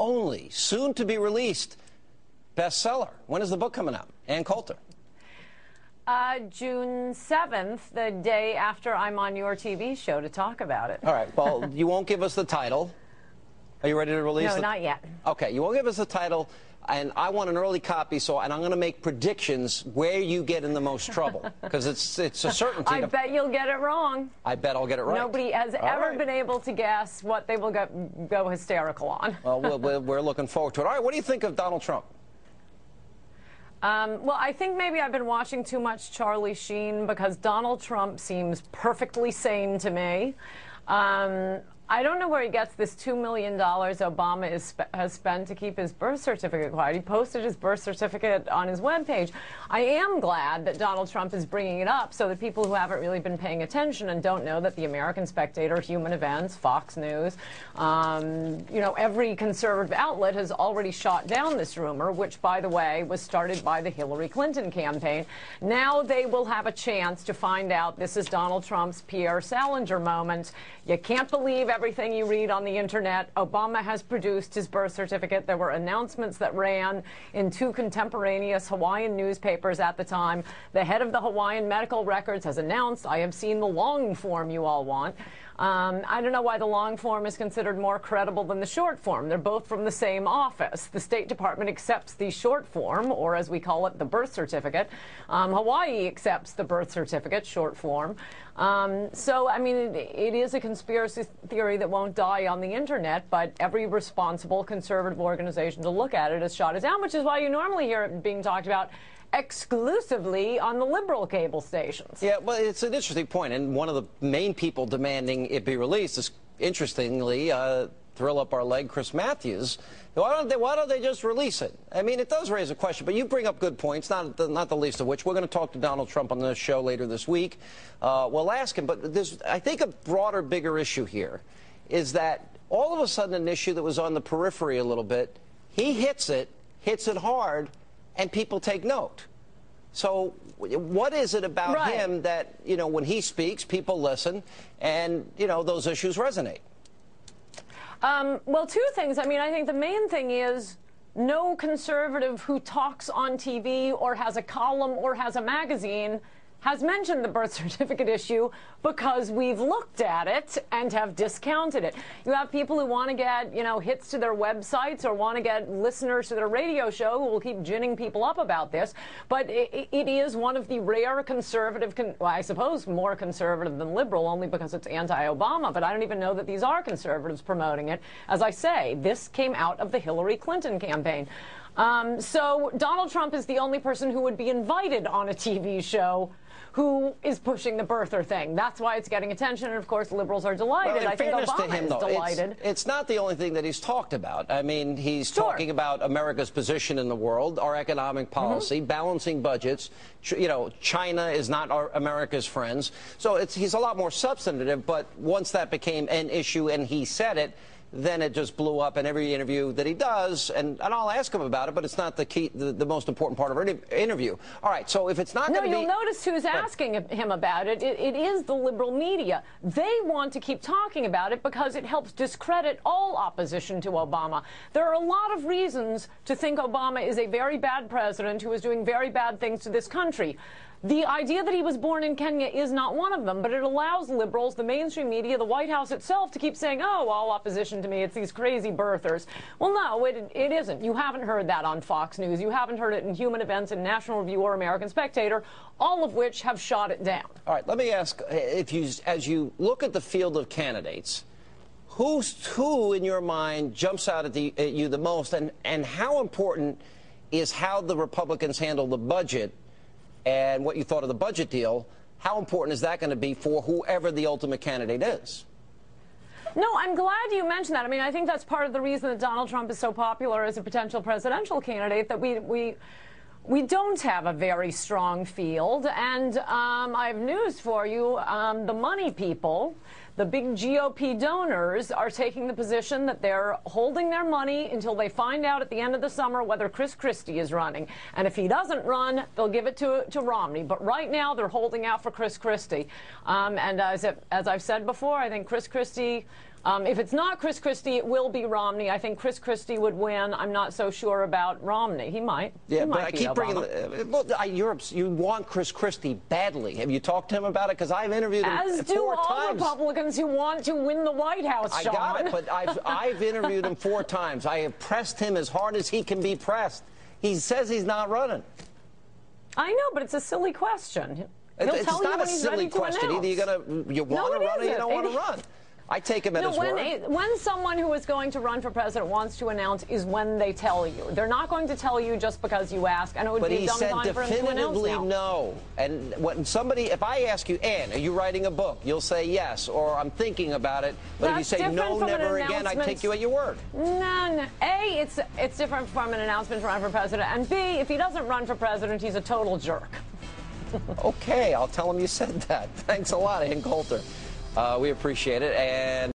only soon-to-be-released bestseller. When is the book coming out? Ann Coulter. June 7th, the day after I'm on your TV show to talk about it. All right. Well, you won't give us the title. Are you ready to release it? No, not yet. Okay. You won't give us the title, and I want an early copy, and I'm going to make predictions where you get in the most trouble, because it's a certainty. I bet you'll get it wrong. I bet I'll get it right. Nobody has ever been able to guess what they will go hysterical on. Well, we're looking forward to it. All right. What do you think of Donald Trump? Well, I think maybe I've been watching too much Charlie Sheen, because Donald Trump seems perfectly sane to me. I don't know where he gets this $2 million Obama has spent to keep his birth certificate quiet. He posted his birth certificate on his webpage. I am glad that Donald Trump is bringing it up so that people who haven't really been paying attention and don't know that the American Spectator, Human Events, Fox News, every conservative outlet has already shot down this rumor, which, by the way, was started by the Hillary Clinton campaign. Now they will have a chance to find out this is Donald Trump's Pierre Salinger moment. You can't believe everything you read on the internet. Obama has produced his birth certificate. There were announcements that ran in 2 contemporaneous Hawaiian newspapers at the time. The head of the Hawaiian Medical Records has announced, I have seen the long form you all want. I don't know why the long form is considered more credible than the short form. They're both from the same office. The State Department accepts the short form, or as we call it, the birth certificate. Hawaii accepts the birth certificate, short form. So, I mean, it is a conspiracy theory that won't die on the internet, but every responsible conservative organization to look at it has shot it down, which is why you normally hear it being talked about exclusively on the liberal cable stations. Yeah, well, it's an interesting point, and one of the main people demanding it be released is, interestingly, thrill up our leg, Chris Matthews. Why don't they just release it? I mean, it does raise a question, but you bring up good points, not the least of which we're going to talk to Donald Trump on this show later this week. We'll ask him, but there's, I think, a broader, bigger issue here is that all of a sudden an issue that was on the periphery a little bit, he hits it hard, and people take note. So what is it about him that, when he speaks, people listen, and, those issues resonate? Well, 2 things. I mean, I think the main thing is no conservative who talks on TV or has a column or has a magazine has mentioned the birth certificate issue, because we've looked at it and have discounted it. You have people who want to get, hits to their websites or want to get listeners to their radio show who will keep ginning people up about this. But it is one of the rare conservative, well, I suppose more conservative than liberal, only because it's anti-Obama. But I don't even know that these are conservatives promoting it. As I say, this came out of the Hillary Clinton campaign. So Donald Trump is the only person who would be invited on a TV show who is pushing the birther thing. That's why it's getting attention, and of course liberals are delighted. Well, I think Obama is delighted. It's not the only thing that he's talked about. I mean, he's talking about America's position in the world, our economic policy, balancing budgets. China is not America's friends. So he's a lot more substantive, but once that became an issue and he said it, then it just blew up in every interview that he does, and I'll ask him about it, but it's not the key, the most important part of our interview. All right, so if it's not going to be... No, you'll notice who's asking him about it. It is the liberal media. They want to keep talking about it because it helps discredit all opposition to Obama. There are a lot of reasons to think Obama is a very bad president who is doing very bad things to this country. The idea that he was born in Kenya is not one of them, but it allows liberals, the mainstream media, the White House itself to keep saying, oh, all opposition to me, it's these crazy birthers. Well, no, it isn't. You haven't heard that on Fox News. You haven't heard it in Human Events, in National Review, or American Spectator, all of which have shot it down. All right, let me ask, as you look at the field of candidates, who in your mind jumps out at you the most, and how important is how the Republicans handle the budget and what you thought of the budget deal? How important is that going to be for whoever the ultimate candidate is? No, I'm glad you mentioned that. I mean, I think that's part of the reason that Donald Trump is so popular as a potential presidential candidate, that we don't have a very strong field. And I have news for you. The money people, the big GOP donors, are taking the position that they're holding their money until they find out at the end of the summer whether Chris Christie is running. And if he doesn't run, they'll give it to Romney. But right now, they're holding out for Chris Christie. And as I've said before, I think Chris Christie If it's not Chris Christie, it will be Romney. I think Chris Christie would win. I'm not so sure about Romney. He might. Yeah, he but might I keep bringing. You want Chris Christie badly. Have you talked to him about it? Because I've interviewed him 4 times. As do all Republicans who want to win the White House, Sean. I got it, but I've interviewed him 4 times. I have pressed him as hard as he can be pressed. He says he's not running. I know, but it's a silly question. It's not a silly question. Either you want to run or you don't want to run. I take him at his word. When someone who is going to run for president wants to announce is when they tell you. They're not going to tell you just because you ask, and it would be a dumb time for him to announce now. But he said definitively no. And when somebody, if I ask you, Ann, are you writing a book? You'll say yes, or I'm thinking about it. But if you say no, never again, I take you at your word. No. A, it's different from an announcement to run for president, and B, if he doesn't run for president, he's a total jerk. Okay, I'll tell him you said that. Thanks a lot, Ann Coulter. We appreciate it. And